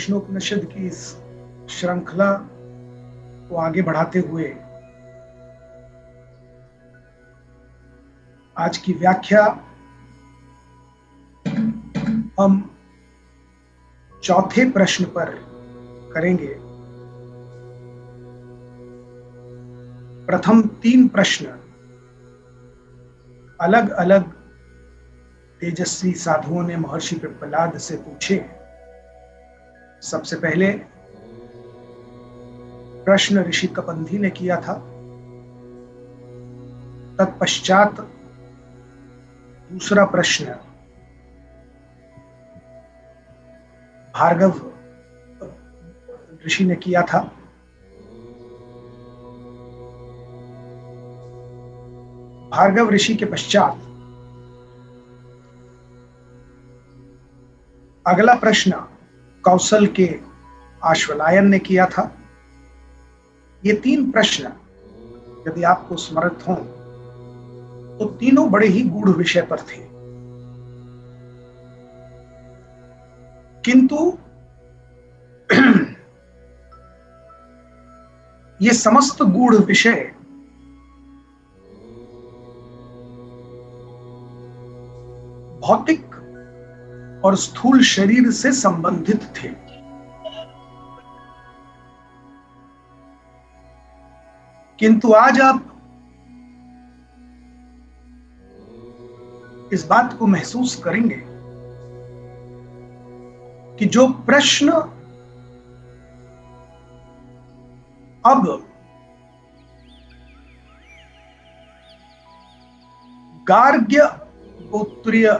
प्रश्नोपनिषद की इस श्रृंखला को आगे बढ़ाते हुए आज की व्याख्या हम चौथे प्रश्न पर करेंगे। प्रथम तीन प्रश्न अलग अलग तेजस्वी साधुओं ने महर्षि पिप्पलाद से पूछे। सबसे पहले प्रश्न ऋषि कपंधी ने किया था, तत्पश्चात दूसरा प्रश्न भार्गव ऋषि ने किया था। भार्गव ऋषि के पश्चात अगला प्रश्न कौशल के आश्वलायन ने किया था। ये तीन प्रश्न यदि आपको स्मृत हों तो तीनों बड़े ही गूढ़ विषय पर थे, किंतु ये समस्त गूढ़ विषय भौतिक और स्थूल शरीर से संबंधित थे। किंतु आज आप इस बात को महसूस करेंगे कि जो प्रश्न अब गार्ग्य गोत्रीय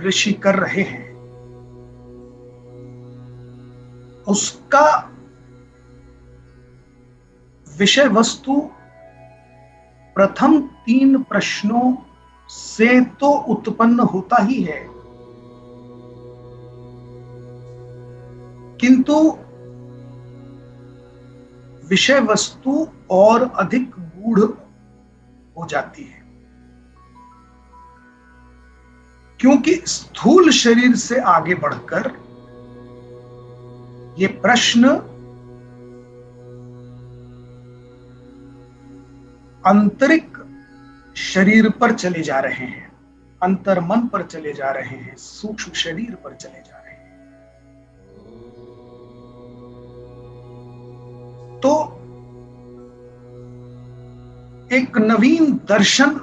ऋषि कर रहे हैं, उसका विषय वस्तु प्रथम तीन प्रश्नों से तो उत्पन्न होता ही है, किंतु विषय वस्तु और अधिक गूढ़ हो जाती है, क्योंकि स्थूल शरीर से आगे बढ़कर ये प्रश्न आंतरिक शरीर पर चले जा रहे हैं, अंतर्मन पर चले जा रहे हैं, सूक्ष्म शरीर पर चले जा रहे हैं। तो एक नवीन दर्शन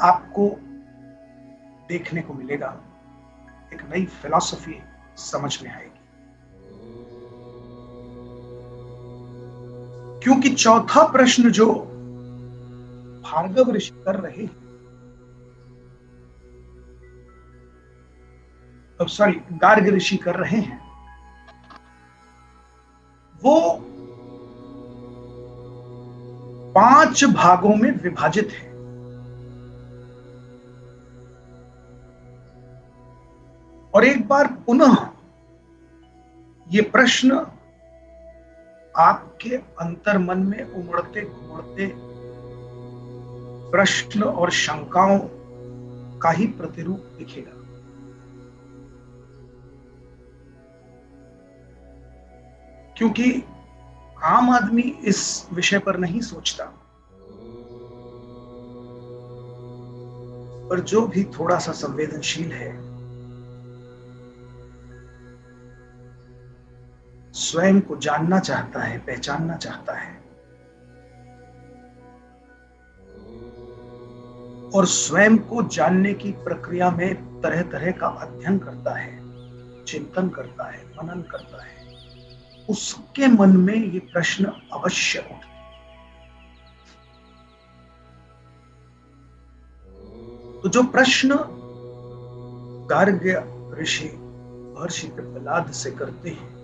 आपको देखने को मिलेगा, एक नई फिलॉसफी समझ में आएगी, क्योंकि चौथा प्रश्न जो भार्गव ऋषि कर रहे हैं, गार्ग ऋषि कर रहे हैं, वो 5 भागों में विभाजित है। और एक बार पुनः ये प्रश्न आपके अंतर्मन में उमड़ते घुमड़ते प्रश्न और शंकाओं का ही प्रतिरूप दिखेगा। क्योंकि आम आदमी इस विषय पर नहीं सोचता, पर जो भी थोड़ा सा संवेदनशील है, स्वयं को जानना चाहता है, पहचानना चाहता है, और स्वयं को जानने की प्रक्रिया में तरह तरह का अध्ययन करता है, चिंतन करता है, मनन करता है, उसके मन में ये प्रश्न अवश्य उठते हैं। तो जो प्रश्न गार्ग्य ऋषि महर्षि पिप्पलाद से करते हैं,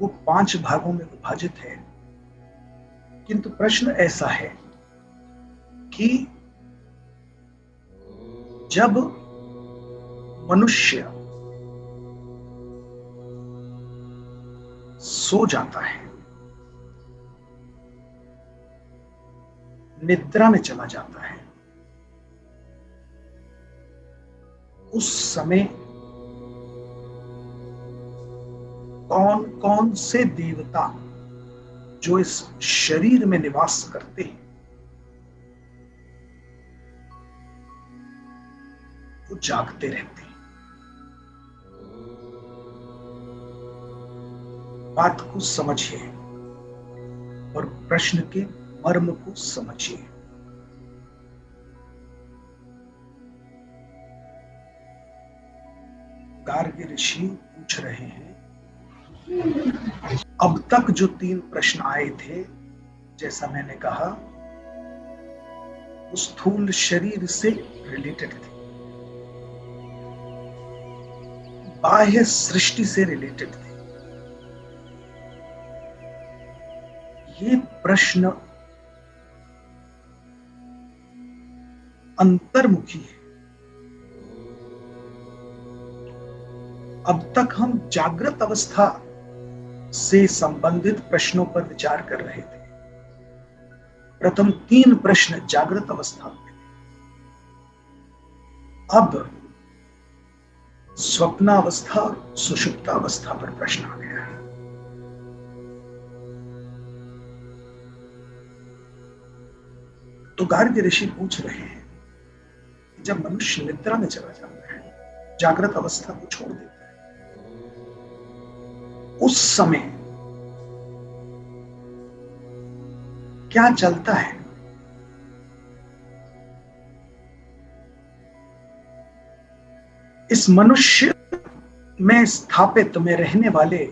वो 5 भागों में विभाजित है। किंतु प्रश्न ऐसा है कि जब मनुष्य सो जाता है, निद्रा में चला जाता है, उस समय कौन कौन से देवता जो इस शरीर में निवास करते हैं वो जागते रहते हैं। बात को समझिए और प्रश्न के मर्म को समझिए। गार्ग्य ऋषि पूछ रहे हैं, अब तक जो 3 प्रश्न आए थे, जैसा मैंने कहा, उस स्थूल शरीर से रिलेटेड थे, बाह्य सृष्टि से रिलेटेड थे। ये प्रश्न अंतर्मुखी है। अब तक हम जागृत अवस्था से संबंधित प्रश्नों पर विचार कर रहे थे। प्रथम 3 प्रश्न जागृत अवस्था में थे। अब स्वप्नावस्था और सुषुप्तावस्था पर प्रश्न आ गया है। तो गार्ग्य ऋषि पूछ रहे हैं, जब मनुष्य निद्रा में चला जाता है, जागृत अवस्था को छोड़ देता है, उस समय क्या चलता है? इस मनुष्य में स्थापित में रहने वाले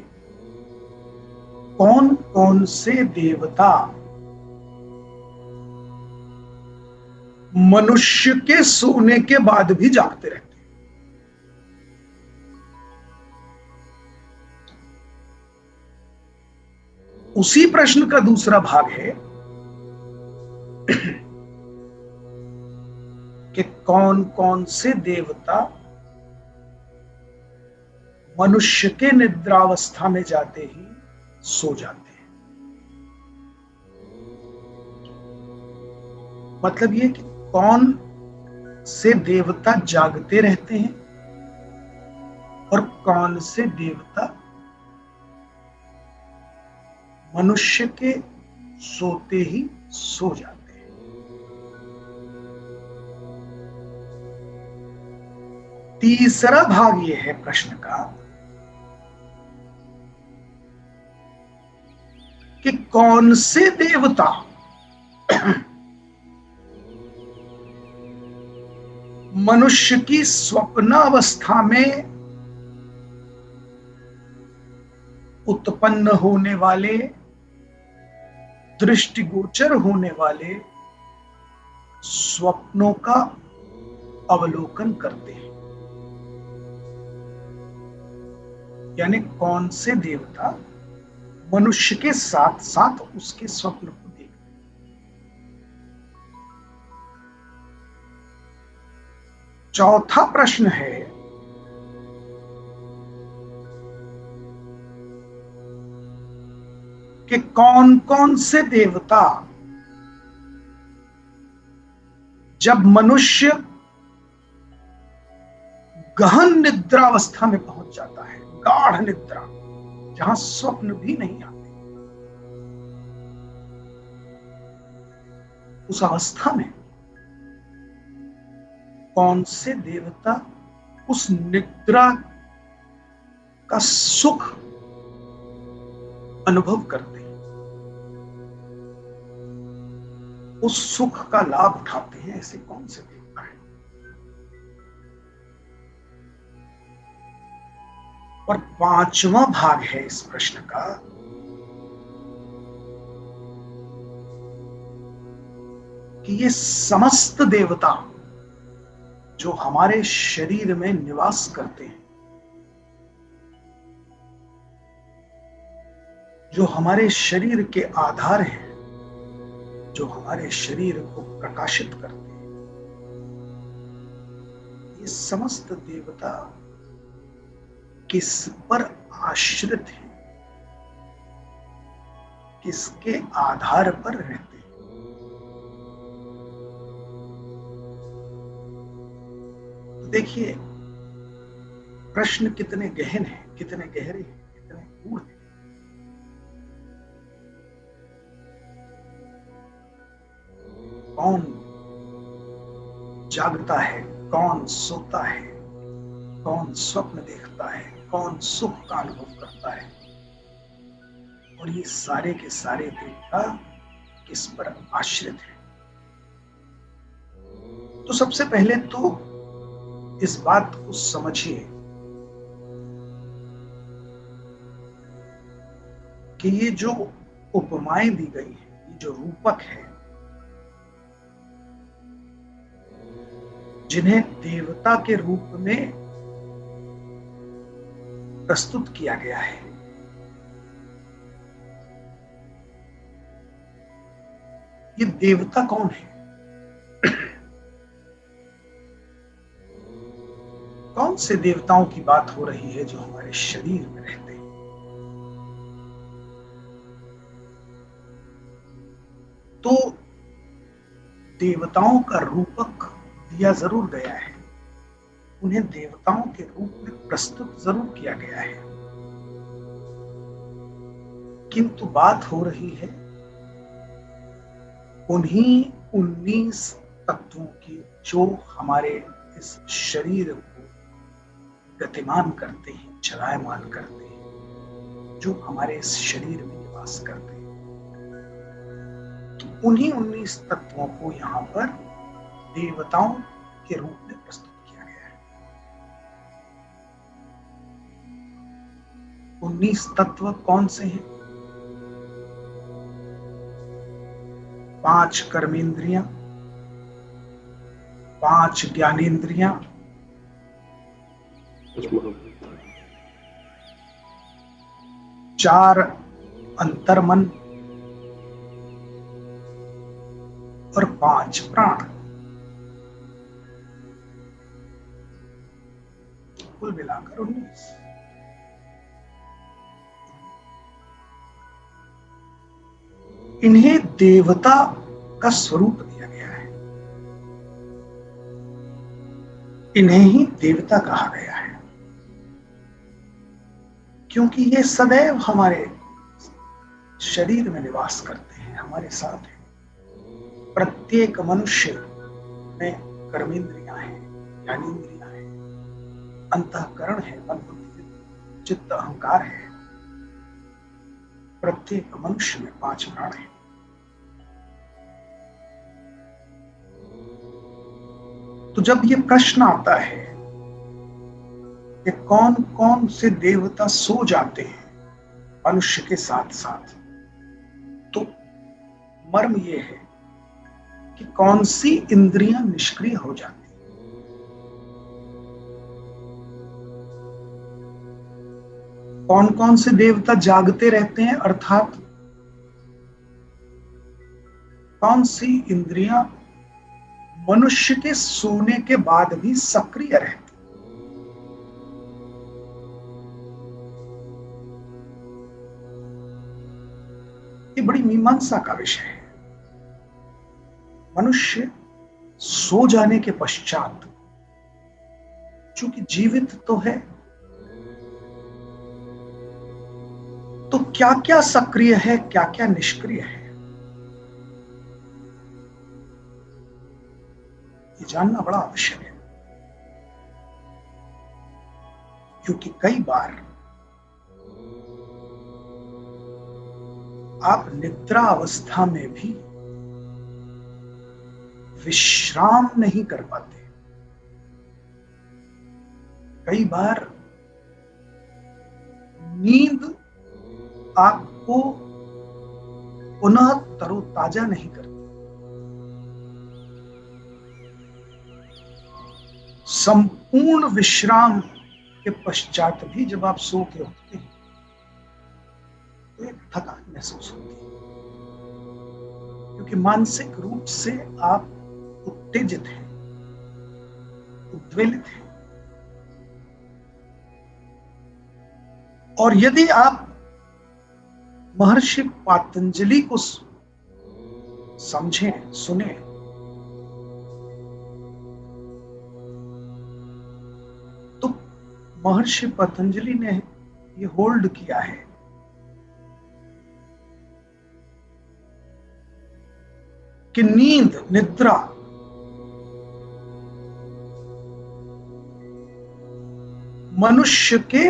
कौन कौन से देवता मनुष्य के सोने के बाद भी जागते रहते हैं? उसी प्रश्न का दूसरा भाग है कि कौन कौन से देवता मनुष्य के निद्रावस्था में जाते ही सो जाते हैं। मतलब ये कि कौन से देवता जागते रहते हैं और कौन से देवता मनुष्य के सोते ही सो जाते हैं। तीसरा भाग यह है प्रश्न का कि कौन से देवता मनुष्य की स्वप्नावस्था में उत्पन्न होने वाले, दृष्टिगोचर होने वाले स्वप्नों का अवलोकन करते हैं। यानी कौन से देवता मनुष्य के साथ साथ उसके स्वप्न को देखते हैं। चौथा प्रश्न है कि कौन कौन से देवता जब मनुष्य गहन निद्रावस्था में पहुंच जाता है, गाढ़ निद्रा, जहां स्वप्न भी नहीं आते, उस अवस्था में कौन से देवता उस निद्रा का सुख अनुभव करते हैं, उस सुख का लाभ उठाते हैं, ऐसे कौन से देवता हैं? और पांचवा भाग है इस प्रश्न का कि ये समस्त देवता जो हमारे शरीर में निवास करते हैं, जो हमारे शरीर के आधार हैं, जो हमारे शरीर को प्रकाशित करते हैं, ये समस्त देवता किस पर आश्रित हैं, किसके आधार पर रहते हैं? तो देखिए प्रश्न कितने गहन हैं, कितने गहरे हैं, कितने भरपूर है। कौन जागता है, कौन सोता है, कौन स्वप्न देखता है, कौन सुख का अनुभव करता है, और ये सारे के सारे देवता किस पर आश्रित हैं। तो सबसे पहले तो इस बात को समझिए कि ये जो उपमाएं दी गई है, ये जो रूपक है, जिन्हें देवता के रूप में प्रस्तुत किया गया है, ये देवता कौन है? कौन से देवताओं की बात हो रही है जो हमारे शरीर में रहते हैं? तो देवताओं का रूपक दिया जरूर गया है, उन्हें देवताओं के रूप में प्रस्तुत जरूर किया गया है, किंतु बात हो रही है उन्हीं 19 तत्वों की जो हमारे इस शरीर को गतिमान करते हैं, चलायमान करते हैं, जो हमारे इस शरीर में निवास करते हैं। तो उन्हीं 19 तत्वों को यहाँ पर देवताओं के रूप में प्रस्तुत किया गया है। 19 तत्व कौन से हैं? 5 कर्मेंद्रियां, 5 ज्ञानेंद्रियां, 4 अंतर्मन और 5 प्राण। कुल मिलाकर 19। इन्हें देवता का स्वरूप दिया गया है, इन्हें ही देवता कहा गया है, क्योंकि ये सदैव हमारे शरीर में निवास करते हैं, हमारे साथ हैं। प्रत्येक मनुष्य में कर्मेंद्रियां हैं, ज्ञानेंद्रियां हैं, अंतःकरण है, मन बुद्धि चित्त अहंकार है। प्रत्येक मनुष्य में 5 प्राण हैं। तो जब ये प्रश्न आता है कि कौन कौन से देवता सो जाते हैं मनुष्य के साथ साथ, तो मर्म ये है कि कौन सी इंद्रियां निष्क्रिय हो जाती हैं। कौन कौन से देवता जागते रहते हैं, अर्थात कौन सी इंद्रियां मनुष्य के सोने के बाद भी सक्रिय रहती। ये बड़ी मीमांसा का विषय है। मनुष्य सो जाने के पश्चात चूंकि जीवित तो है, तो क्या क्या सक्रिय है, क्या क्या निष्क्रिय है, ये जानना बड़ा आवश्यक है। क्योंकि कई बार आप निद्रा अवस्था में भी विश्राम नहीं कर पाते। कई बार नींद आपको पुनः तरोताजा नहीं करती। संपूर्ण विश्राम के पश्चात भी जब आप सो के उठते हैं तो एक थकान महसूस होती है, क्योंकि मानसिक रूप से आप उत्तेजित हैं, उद्वेलित हैं। और यदि आप महर्षि पातंजलि को समझें, सुने, तो महर्षि पतंजलि ने ये होल्ड किया है कि नींद, निद्रा मनुष्य के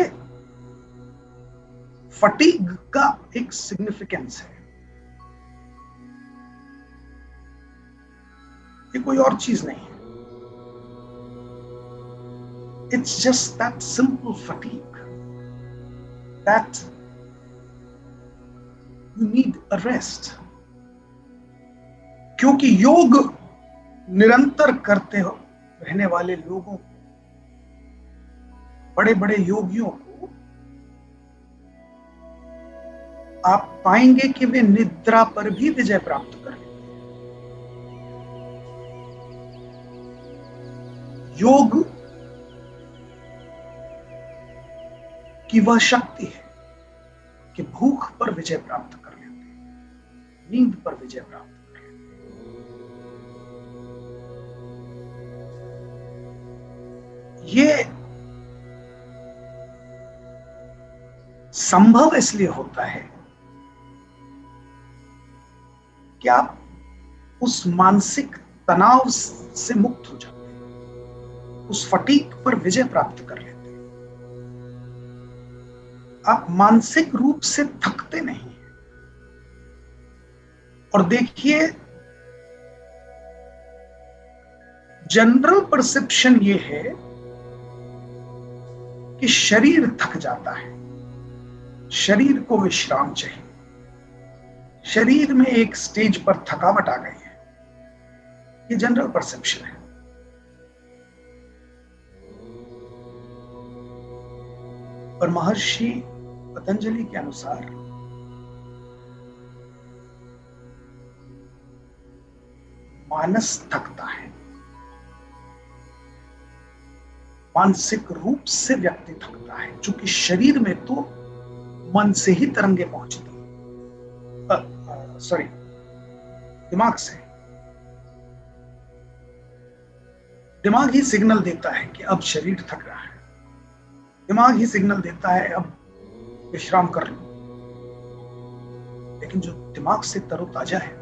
फटीग का एक सिग्निफिकेंस है, ये कोई और चीज नहीं है। It's just that simple fatigue that you need a rest. क्योंकि योग निरंतर करते हो रहने वाले लोगों को, बड़े बड़े योगियों को आप पाएंगे कि वे निद्रा पर भी विजय प्राप्त कर लेते हैं। योग की वह शक्ति है कि भूख पर विजय प्राप्त कर लेते हैं, नींद पर विजय प्राप्त कर लेते हैं। ये संभव इसलिए होता है कि आप उस मानसिक तनाव से मुक्त हो जाते हैं, उस फटीग पर विजय प्राप्त कर लेते हैं। आप मानसिक रूप से थकते नहीं हैं। और देखिए, जनरल परसेप्शन ये है कि शरीर थक जाता है, शरीर को विश्राम चाहिए, शरीर में एक स्टेज पर थकावट आ गई है, ये जनरल परसेप्शन है। पर महर्षि पतंजलि के अनुसार मानस थकता है, मानसिक रूप से व्यक्ति थकता है, चूंकि शरीर में तो मन से ही तरंगे पहुंचती है, दिमाग से। दिमाग ही सिग्नल देता है कि अब शरीर थक रहा है, दिमाग ही सिग्नल देता है अब विश्राम कर लो। लेकिन जो दिमाग से तरोताजा है,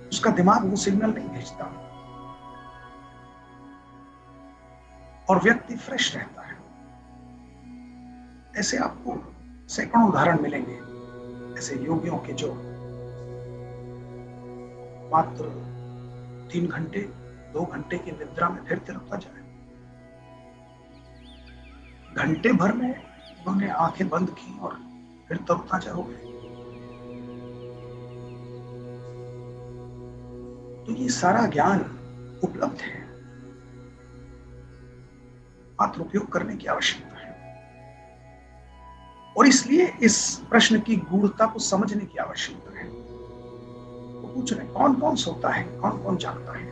उसका दिमाग वो सिग्नल नहीं भेजता और व्यक्ति फ्रेश रहता है। ऐसे आपको सैकड़ों उदाहरण मिलेंगे ऐसे योगियों के जो मात्र 3 घंटे 2 घंटे की निद्रा में फिर तरोताजा है। घंटे भर में उन्होंने आंखें बंद की और फिर तरोताजा हो गए। तो ये सारा ज्ञान उपलब्ध है, मात्र उपयोग करने की आवश्यकता है। और इसलिए इस प्रश्न की गूढ़ता को समझने की आवश्यकता है। तो पूछ रहे कौन कौन सोता है, कौन कौन जागता है।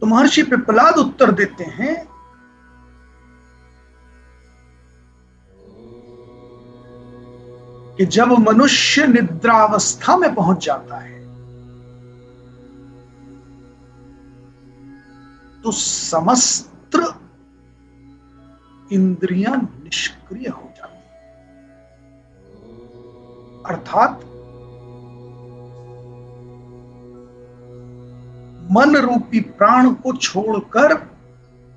तो महर्षि पिप्पलाद उत्तर देते हैं कि जब मनुष्य निद्रावस्था में पहुंच जाता है तो समस्त इंद्रियां निष्क्रिय हो जाती हैं, अर्थात मन रूपी प्राण को छोड़कर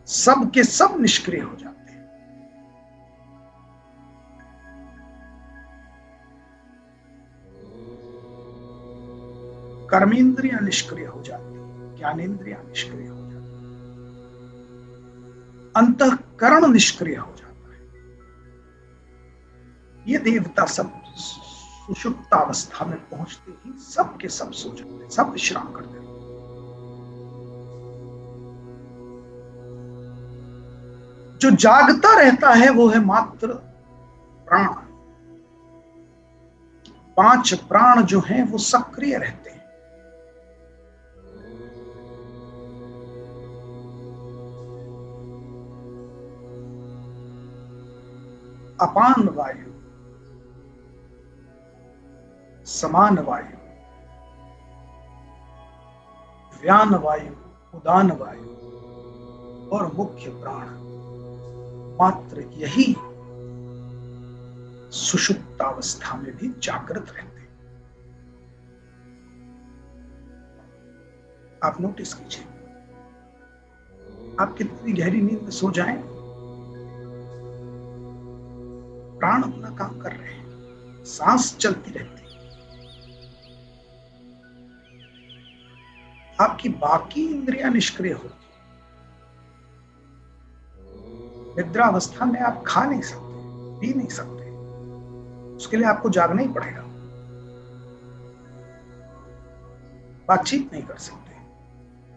सब के सब निष्क्रिय हो जाते हैं। कर्मेंद्रियां निष्क्रिय हो जाती हैं, ज्ञानेंद्रियां निष्क्रिय हो जाती हैं, अंतःकरण निष्क्रिय हो जाता है। ये देवता सब सुषुप्तावस्था में पहुंचते ही सब के सब सो जाते हैं, सब विश्राम करते हैं। जो जागता रहता है वो है मात्र प्राण। 5 प्राण जो हैं वो सक्रिय रहते हैं। अपान वायु, समान वायु, व्यान वायु, उदान वायु और मुख्य प्राण, मात्र यही सुषुप्तावस्था में भी जागृत रहते हैं। आप नोटिस कीजिए, आप कितनी गहरी नींद में सो जाएं, प्राण अपना काम कर रहे हैं, सांस चलती रहती है, आपकी बाकी इंद्रियां निष्क्रिय होती है। निद्रा अवस्था में आप खा नहीं सकते, पी नहीं सकते, उसके लिए आपको जागना ही पड़ेगा। बातचीत नहीं कर सकते,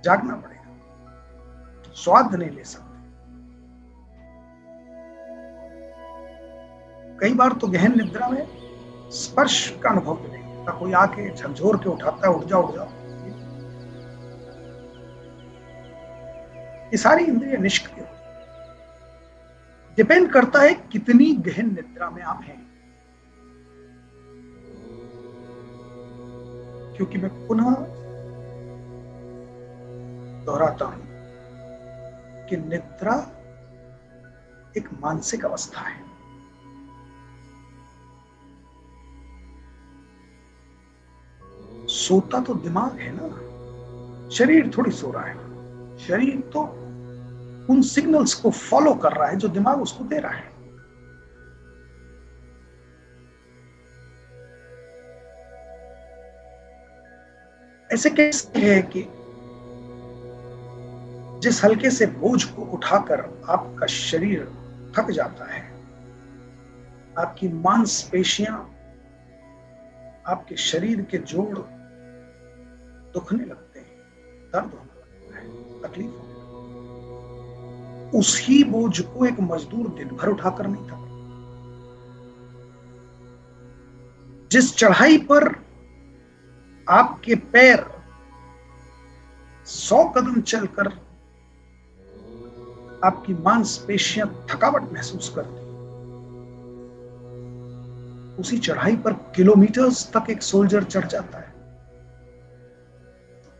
जागना पड़ेगा। स्वाद नहीं ले सकते। कई बार तो गहन निद्रा में स्पर्श का अनुभव भी नहीं होता। कोई आके झकझोर के उठाता है, उठ जाओ उठ जाओ। ये सारी इंद्रियां निष्क्रिय होती है। डिपेंड करता है कितनी गहन निद्रा में आप हैं। क्योंकि मैं पुनः दोहराता हूं कि निद्रा एक मानसिक अवस्था है। सोता तो दिमाग है ना, शरीर थोड़ी सो रहा है। शरीर तो उन सिग्नल्स को फॉलो कर रहा है जो दिमाग उसको दे रहा है। ऐसे कैसे है कि जिस हल्के से बोझ को उठाकर आपका शरीर थक जाता है, आपकी मांसपेशियां, आपके शरीर के जोड़ दुखने लगते हैं, दर्द होने लगता है, तकलीफ होने लगती है, उसी बोझ को एक मजदूर दिन भर उठाकर नहीं थक। जिस चढ़ाई पर आपके पैर 100 कदम चलकर आपकी मांसपेशियां थकावट महसूस करती, उसी चढ़ाई पर किलोमीटर्स तक एक सोल्जर चढ़ जाता है,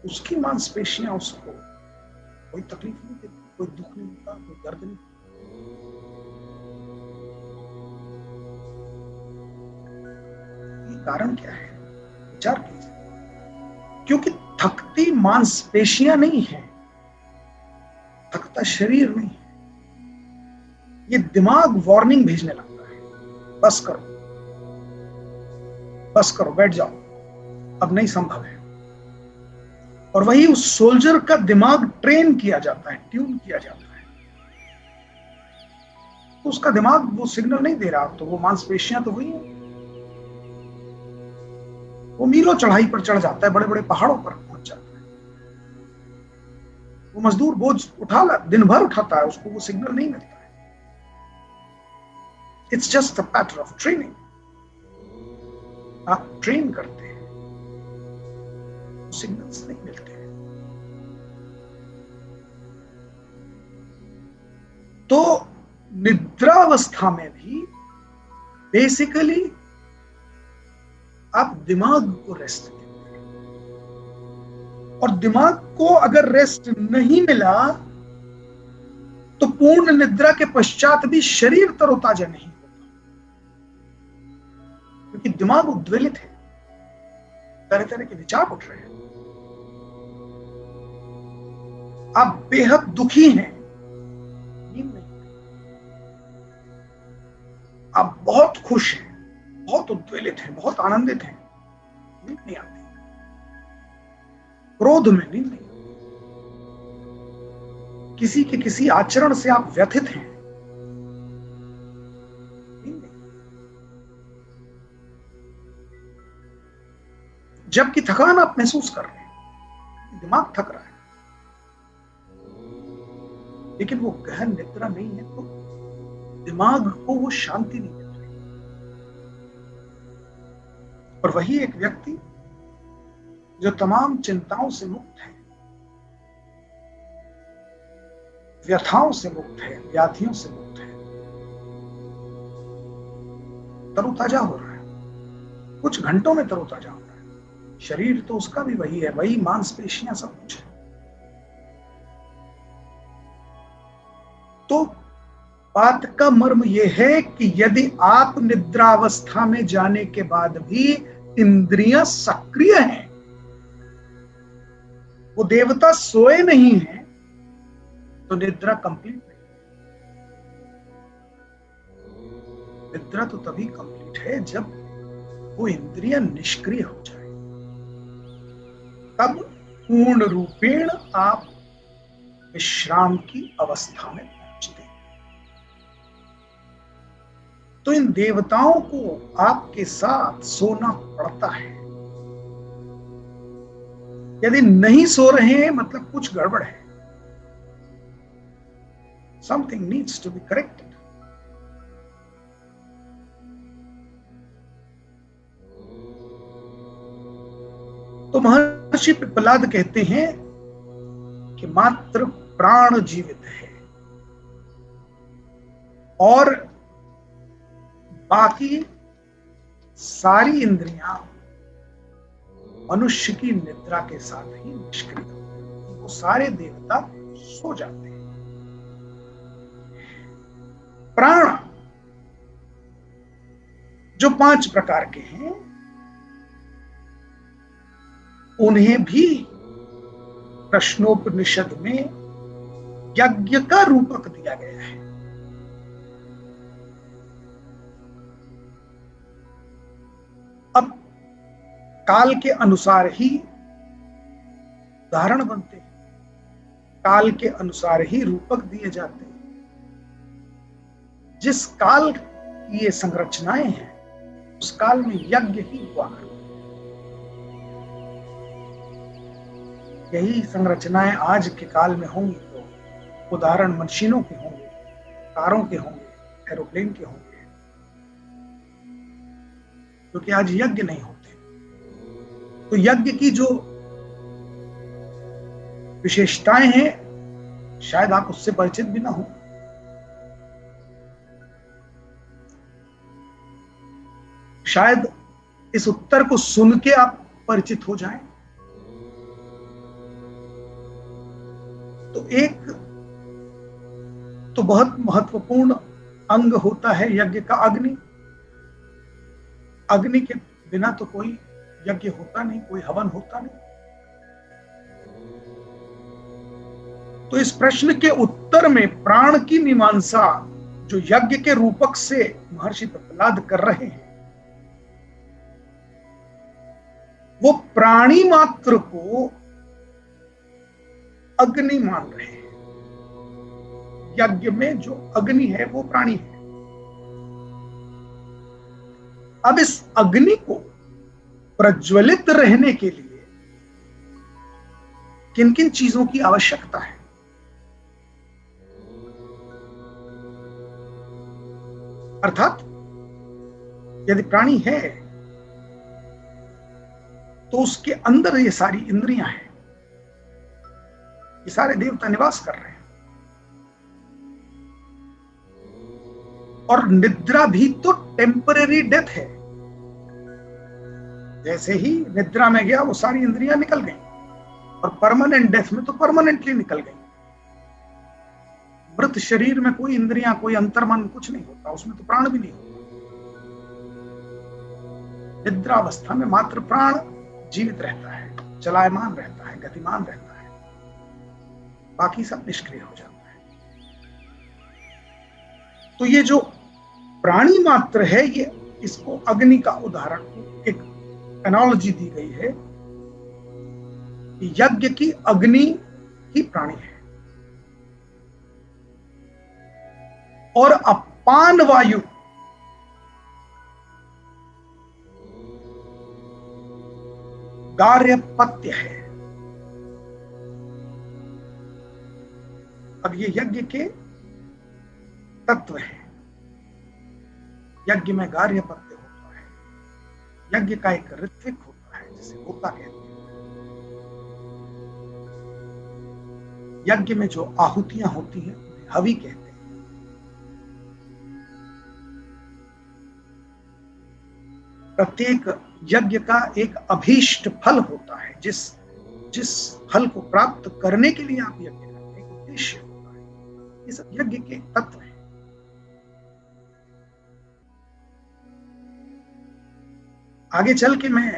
उसकी मांसपेशियां उसको कोई तकलीफ नहीं देती, कोई दुख नहीं होता, कोई दर्द नहीं। ये कारण क्या है? विचार कीजिए। क्योंकि थकती मांसपेशियां नहीं है, थकता शरीर नहीं है। ये दिमाग वार्निंग भेजने लगता है, बस करो, बस करो, बैठ जाओ, अब नहीं संभव है। और वही उस सोल्जर का दिमाग ट्रेन किया जाता है, ट्यून किया जाता है। तो उसका दिमाग वो सिग्नल नहीं दे रहा, तो वो मांसपेशियां तो वही है। वो मीलों चढ़ाई पर चढ़ जाता है, बड़े बड़े पहाड़ों पर पहुंच जाता है। वो मजदूर बोझ दिन भर उठाता है, उसको वो सिग्नल नहीं मिलता है। It's just a matter of training. आप ट्रेन करते हैं, सिग्नल्स नहीं मिलते हैं। तो निद्रावस्था में भी बेसिकली आप दिमाग को रेस्ट देते हैं, और दिमाग को अगर रेस्ट नहीं मिला तो पूर्ण निद्रा के पश्चात भी शरीर तरोताजा नहीं होता, क्योंकि दिमाग उद्वेलित है, तरह तरह के विचार उठ रहे हैं। आप बेहद दुखी हैं, नींद नहीं, आप बहुत खुश हैं, बहुत उद्वेलित हैं, बहुत आनंदित हैं, नींद नहीं आती। क्रोध में नींद नहीं, किसी के किसी आचरण से आप व्यथित हैं, नींद नहीं। जबकि थकान आप महसूस कर रहे हैं, दिमाग थक रहा है, लेकिन वो गहन निद्रा नहीं है, तो दिमाग को वो शांति नहीं मिल रही। और वही एक व्यक्ति जो तमाम चिंताओं से मुक्त है, व्यथाओं से मुक्त है, व्याधियों से मुक्त है, तरोताजा हो रहा है, कुछ घंटों में तरोताजा हो रहा है। शरीर तो उसका भी वही है, वही मांसपेशियां, सब कुछ है। तो बात का मर्म यह है कि यदि आप निद्रावस्था में जाने के बाद भी इंद्रियां सक्रिय हैं, वो देवता सोए नहीं है, तो निद्रा कंप्लीट नहीं। निद्रा तो तभी कंप्लीट है जब वो इंद्रियां निष्क्रिय हो जाए, तब पूर्ण रूपेण आप विश्राम की अवस्था में पहुंचते हैं। तो इन देवताओं को आपके साथ सोना पड़ता है। यदि नहीं सो रहे हैं मतलब कुछ गड़बड़ है, something needs to be corrected. तो महर्षि पिप्पलाद कहते हैं कि मात्र प्राण जीवित है और बाकी सारी इंद्रियां मनुष्य की निद्रा के साथ ही निष्क्रिय होते हैं। वो सारे देवता सो जाते हैं। प्राण जो 5 प्रकार के हैं, उन्हें भी प्रश्नोपनिषद में यज्ञ का रूपक दिया गया है। अब काल के अनुसार ही उदाहरण बनते हैं, काल के अनुसार ही रूपक दिए जाते हैं। जिस काल की ये संरचनाएं हैं, उस काल में यज्ञ ही हुआ करता। यही संरचनाएं आज के काल में होंगी तो उदाहरण मशीनों के होंगे, कारों के होंगे, एरोप्लेन के होंगे, क्योंकि आज यज्ञ नहीं होते। तो यज्ञ की जो विशेषताएं हैं, शायद आप उससे परिचित भी ना हो। शायद इस उत्तर को सुन के आप परिचित हो जाएं। तो एक तो बहुत महत्वपूर्ण अंग होता है यज्ञ का अग्नि। अग्नि के बिना तो कोई यज्ञ होता नहीं, कोई हवन होता नहीं। तो इस प्रश्न के उत्तर में प्राण की मीमांसा जो यज्ञ के रूपक से महर्षि पिप्पलाद कर रहे हैं, वो प्राणी मात्र को अग्नि मान रहे हैं। यज्ञ में जो अग्नि है वो प्राणी है। अब इस अग्नि को प्रज्वलित रहने के लिए किन किन चीजों की आवश्यकता है? अर्थात यदि प्राणी है तो उसके अंदर ये सारी इंद्रियां हैं, ये सारे देवता निवास कर रहे हैं। और निद्रा भी तो टेम्परेरी डेथ है। जैसे ही निद्रा में गया वो सारी इंद्रियां निकल गई, और परमानेंट डेथ में तो परमानेंटली निकल गई। मृत शरीर में कोई इंद्रियां, कोई अंतर्मन कुछ नहीं होता, उसमें तो प्राण भी नहीं होता। निद्रावस्था में मात्र प्राण जीवित रहता है, चलायमान रहता है, गतिमान रहता है, बाकी सब निष्क्रिय हो जाता है। तो ये जो प्राणी मात्र है, ये इसको अग्नि का उदाहरण, एक एनालॉजी दी गई है कि यज्ञ की अग्नि ही प्राणी है, और अपान वायु गार्हपत्य है। अब ये यज्ञ के तत्व है। यज्ञ में गार्हपत्य होता है, यज्ञ का एक ऋत्विक होता है जिसे होता कहते हैं। यज्ञ में जो आहुतियां होती हैं उन्हें हवि कहते हैं। प्रत्येक यज्ञ का एक अभीष्ट फल होता है, जिस फल को प्राप्त करने के लिए आप यज्ञ करते हैं, एक उद्देश्य होता है। ये सब यज्ञ के तत्व हैं। आगे चल के मैं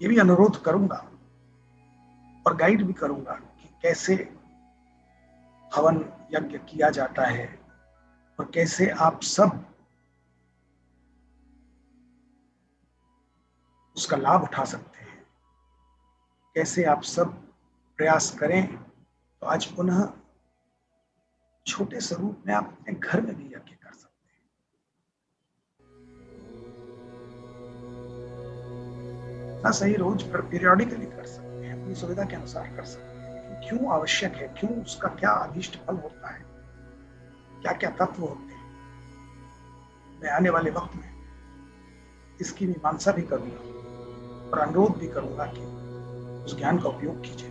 ये भी अनुरोध करूंगा और गाइड भी करूंगा कि कैसे हवन यज्ञ किया जाता है और कैसे आप सब उसका लाभ उठा सकते हैं, कैसे आप सब प्रयास करें तो आज पुनः छोटे स्वरूप में आप अपने घर में भी यज्ञ कर सकते हैं। ना सही रोज पर पीरियोडिकली कर सकते हैं, अपनी सुविधा के अनुसार कर सकते हैं, लेकिन क्यों आवश्यक है, क्यों उसका क्या अभीष्ट फल होता है, क्या क्या तत्व होते हैं, मैं आने वाले वक्त में इसकी मीमांसा भी करूंगा और अनुरोध भी करूंगा कि उस ज्ञान का उपयोग कीजिए।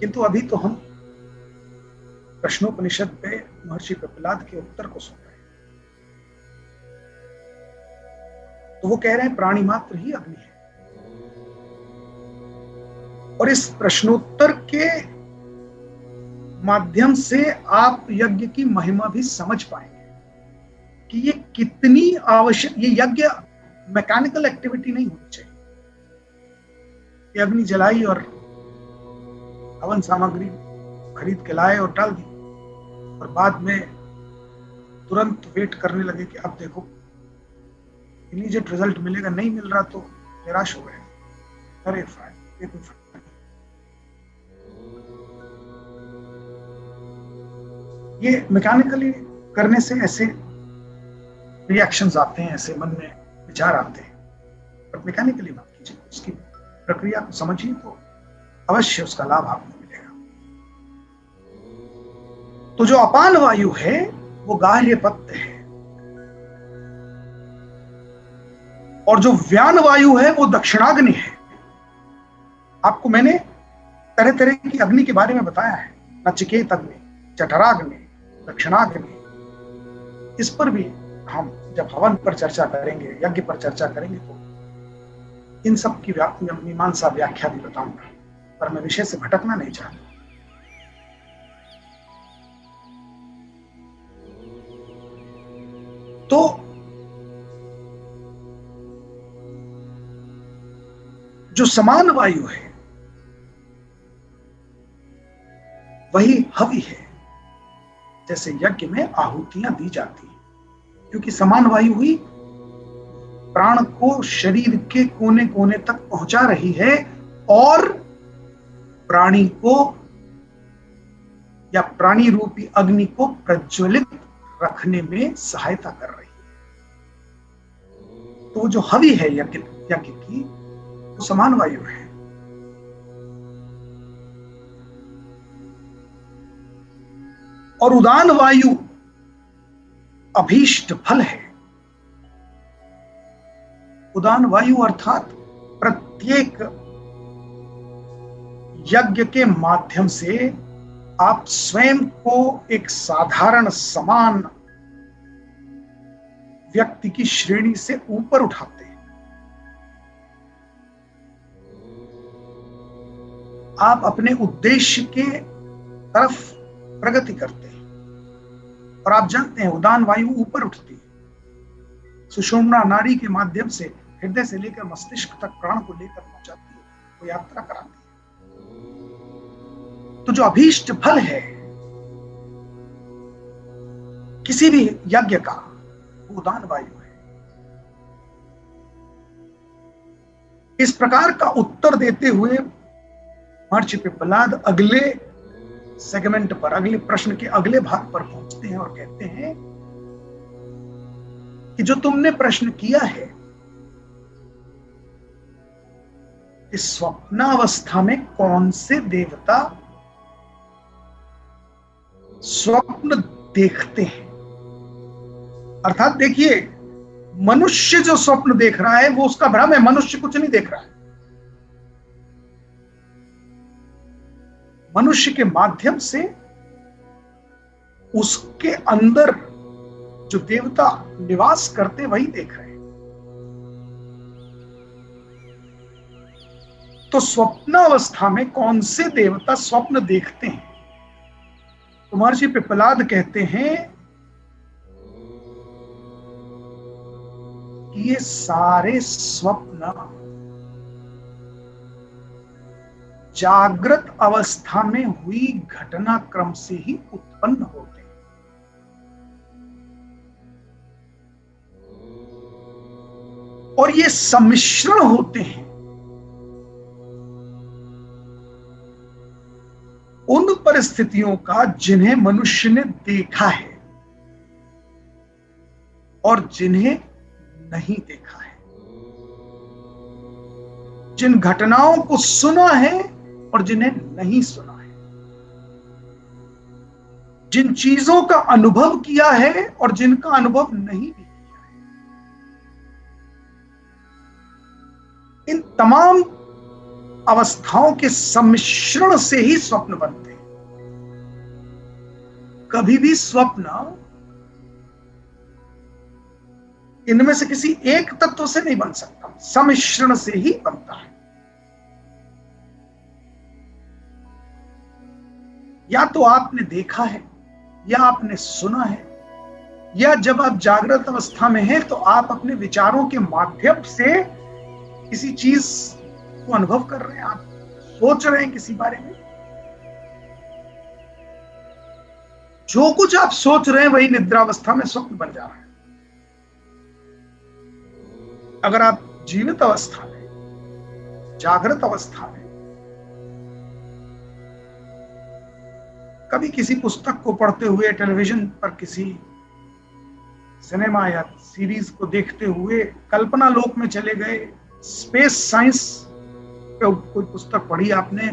किंतु अभी तो हम प्रश्नोपनिषद पे महर्षि पिप्पलाद के उत्तर को सुन रहे हैं। तो वो कह रहे हैं प्राणी मात्र ही अग्नि है, और इस प्रश्नोत्तर के माध्यम से आप यज्ञ की महिमा भी समझ पाएंगे कि ये कितनी आवश्यक, ये यज्ञ मैकेनिकल एक्टिविटी नहीं होनी चाहिए। ये अग्नि जलाई और हवन सामग्री खरीद के लाए और डाल दी और बाद में तुरंत वेट करने लगे कि अब देखो इमीडिएट रिजल्ट मिलेगा, नहीं मिल रहा तो निराश हो गए, अरे फाइन, ये कोई फायदा नहीं। ये मैकेनिकली करने से ऐसे रिएक्शंस आते हैं, ऐसे मन में विचार आते हैं, पर मैकेनिकली मत कीजिए, उसकी प्रक्रिया को समझिए तो अवश्य उसका लाभ आपको मिलेगा। तो जो अपान वायु है वो गार्हपत्य है, और जो व्यान वायु है वो दक्षिणाग्नि है। आपको मैंने तरह तरह की अग्नि के बारे में बताया है, नचिकेत अग्नि, जठराग्नि, दक्षिणाग्नि। इस पर भी हम जब हवन पर चर्चा करेंगे, यज्ञ पर चर्चा करेंगे तो इन सब की मीमांसा व्याख्या भी बताऊंगा, पर मैं विषय से भटकना नहीं चाहता। तो जो समान वायु है वही हवि है, जैसे यज्ञ में आहुतियां दी जाती हैं, क्योंकि समान वायु हुई प्राण को शरीर के कोने कोने तक पहुंचा रही है और प्राणी को या प्राणी रूपी अग्नि को प्रज्वलित रखने में सहायता कर रही है। तो जो हवि है यज्ञ की वो समान वायु है। और उदान वायु अभीष्ट फल है। उदान वायु अर्थात प्रत्येक यज्ञ के माध्यम से आप स्वयं को एक साधारण समान व्यक्ति की श्रेणी से ऊपर उठाते हैं। आप अपने उद्देश्य के तरफ प्रगति करते हैं, और आप जानते हैं उदान वायु ऊपर उठती है, सुषुम्ना नाड़ी के माध्यम से हृदय से लेकर मस्तिष्क तक प्राण को लेकर पहुंचाती है, वो यात्रा कराती है। तो जो अभीष्ट फल है किसी भी यज्ञ का, वो उदान वायु है। इस प्रकार का उत्तर देते हुए महर्षि पिप्पलाद अगले सेगमेंट पर, अगले प्रश्न के अगले भाग पर पहुंचते हैं और कहते हैं कि जो तुमने प्रश्न किया है कि स्वप्नावस्था में कौन से देवता स्वप्न देखते हैं, अर्थात देखिए मनुष्य जो स्वप्न देख रहा है वो उसका भ्रम है, मनुष्य कुछ नहीं देख रहा है। मनुष्य के माध्यम से उसके अंदर जो देवता निवास करते वही देख रहे हैं। तो स्वप्नावस्था में कौन से देवता स्वप्न देखते हैं? तो महर्षि पिप्पलाद कहते हैं ये सारे स्वप्न जागृत अवस्था में हुई घटनाक्रम से ही उत्पन्न होते हैं। और ये सम्मिश्रण होते हैं उन परिस्थितियों का जिन्हें मनुष्य ने देखा है और जिन्हें नहीं देखा है, जिन घटनाओं को सुना है और जिन्हें नहीं सुना है, जिन चीजों का अनुभव किया है और जिनका अनुभव नहीं भी किया है। इन तमाम अवस्थाओं के सम्मिश्रण से ही स्वप्न बनते हैं। कभी भी स्वप्न इनमें से किसी एक तत्व से नहीं बन सकता, सम्मिश्रण से ही बनता है। या तो आपने देखा है या आपने सुना है, या जब आप जागृत अवस्था में हैं तो आप अपने विचारों के माध्यम से किसी चीज को अनुभव कर रहे हैं, आप सोच रहे हैं किसी बारे में। जो कुछ आप सोच रहे हैं वही निद्रावस्था में स्वप्न बन जा रहा है। अगर आप जीवित अवस्था में, जागृत अवस्था में कभी किसी पुस्तक को पढ़ते हुए, टेलीविजन पर किसी सिनेमा या सीरीज को देखते हुए कल्पना लोक में चले गए, स्पेस साइंस पे कोई पुस्तक पढ़ी आपने,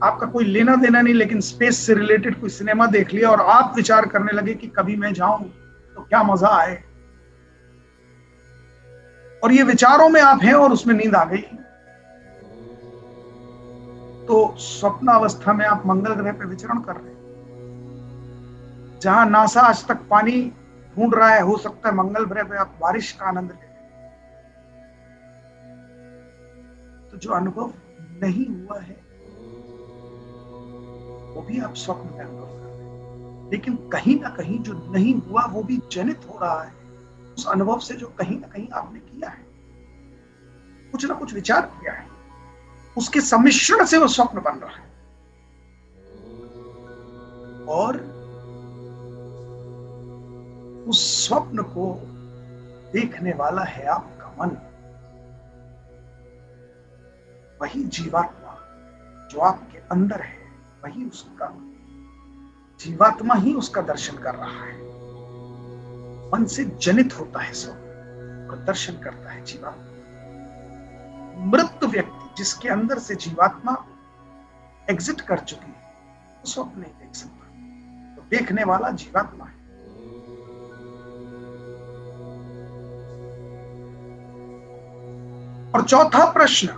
आपका कोई लेना देना नहीं, लेकिन स्पेस से रिलेटेड कोई सिनेमा देख लिया और आप विचार करने लगे कि कभी मैं जाऊं तो क्या मजा आए, और ये विचारों में आप हैं और उसमें नींद आ गई, तो स्वप्न अवस्था में आप मंगल ग्रह पे विचरण कर रहे हैं। जहां नासा आज तक पानी ढूंढ रहा है, हो सकता है मंगल ग्रह पे आप बारिश का आनंद ले। तो जो अनुभव नहीं हुआ है वो भी आप स्वप्न में अनुभव कर रहे हैं, लेकिन कहीं ना कहीं जो नहीं हुआ वो भी जनित हो रहा है उस अनुभव से जो कहीं ना कहीं आपने किया है, कुछ ना कुछ विचार किया है, उसके सम्मिश्रण से वो स्वप्न बन रहा है। और उस स्वप्न को देखने वाला है आपका मन, वही जीवात्मा जो आपके अंदर है, वही उसका जीवात्मा ही उसका दर्शन कर रहा है। मन से जनित होता है स्वप्न और दर्शन करता है जीवात्मा। मृत व्यक्ति जिसके अंदर से जीवात्मा एग्जिट कर चुकी है वो स्वप्न नहीं देख सकता, तो देखने वाला जीवात्मा है। और चौथा प्रश्न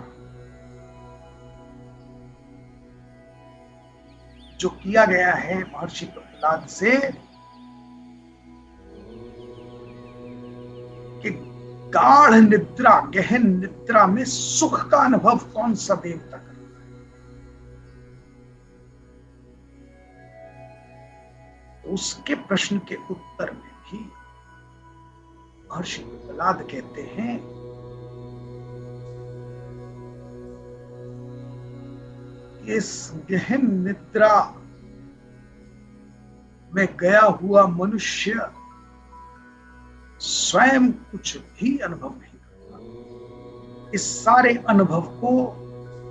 जो किया गया है महर्षि प्रहलाद से कि गाढ़ निद्रा, गहन निद्रा में सुख का अनुभव कौन सा देवता करता है, तो उसके प्रश्न के उत्तर में भी महर्षि प्रहलाद कहते हैं इस गहन निद्रा में गया हुआ मनुष्य स्वयं कुछ भी अनुभव नहीं करता। इस सारे अनुभव को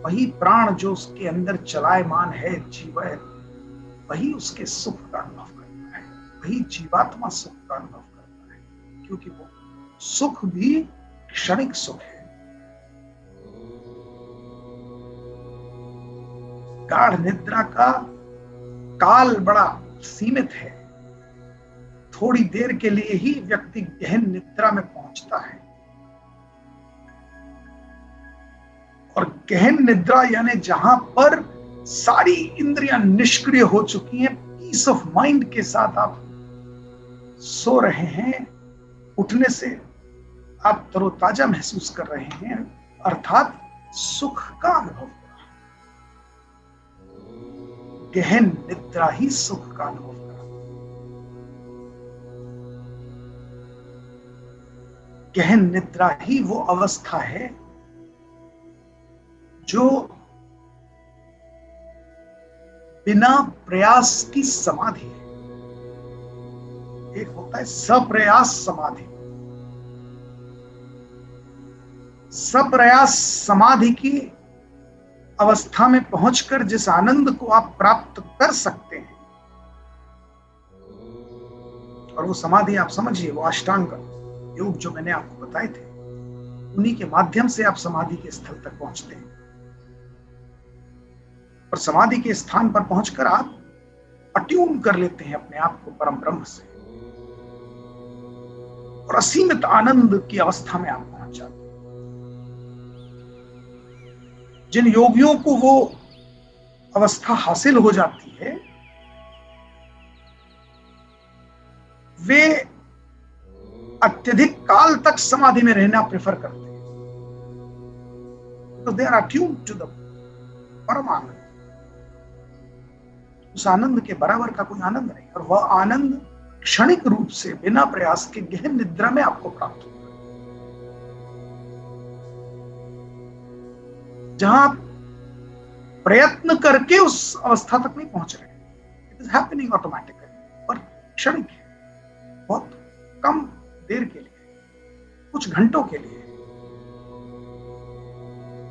वही प्राण जो उसके अंदर चलायमान है, जीवन, वही उसके सुख का अनुभव करता है, वही जीवात्मा सुख का अनुभव करता है, क्योंकि वो सुख भी क्षणिक सुख है। गाढ़ निद्रा का काल बड़ा सीमित है, थोड़ी देर के लिए ही व्यक्ति गहन निद्रा में पहुंचता है। और गहन निद्रा यानी जहां पर सारी इंद्रियां निष्क्रिय हो चुकी हैं, पीस ऑफ माइंड के साथ आप सो रहे हैं, उठने से आप तरोताजा महसूस कर रहे हैं, अर्थात सुख का अनुभव। गहन निद्रा ही सुख का अनुभव करा। गहन निद्रा ही वो अवस्था है जो बिना प्रयास की समाधि है। एक होता है सप्रयास समाधि। सप्रयास समाधि की अवस्था में पहुंचकर जिस आनंद को आप प्राप्त कर सकते हैं, और वो समाधि आप समझिए, वो अष्टांग योग जो मैंने आपको बताए थे, उन्हीं के माध्यम से आप समाधि के स्थल तक पहुंचते हैं। और समाधि के स्थान पर पहुंचकर आप अट्यून कर लेते हैं अपने आप को परम ब्रह्म से, और असीमित आनंद की अवस्था में आप पहुंच जाते हैं। जिन योगियों को वो अवस्था हासिल हो जाती है, वे अत्यधिक काल तक समाधि में रहना प्रेफर करते हैं, तो they are attuned to the परम आनंद। उस आनंद के बराबर का कोई आनंद नहीं, और वह आनंद क्षणिक रूप से बिना प्रयास के गहन निद्रा में आपको प्राप्त होगा, जहां आप प्रयत्न करके उस अवस्था तक नहीं पहुंच रहे। इट इज हैपनिंग ऑटोमेटिकली, पर क्षणिक है, बहुत कम देर के लिए, कुछ घंटों के लिए।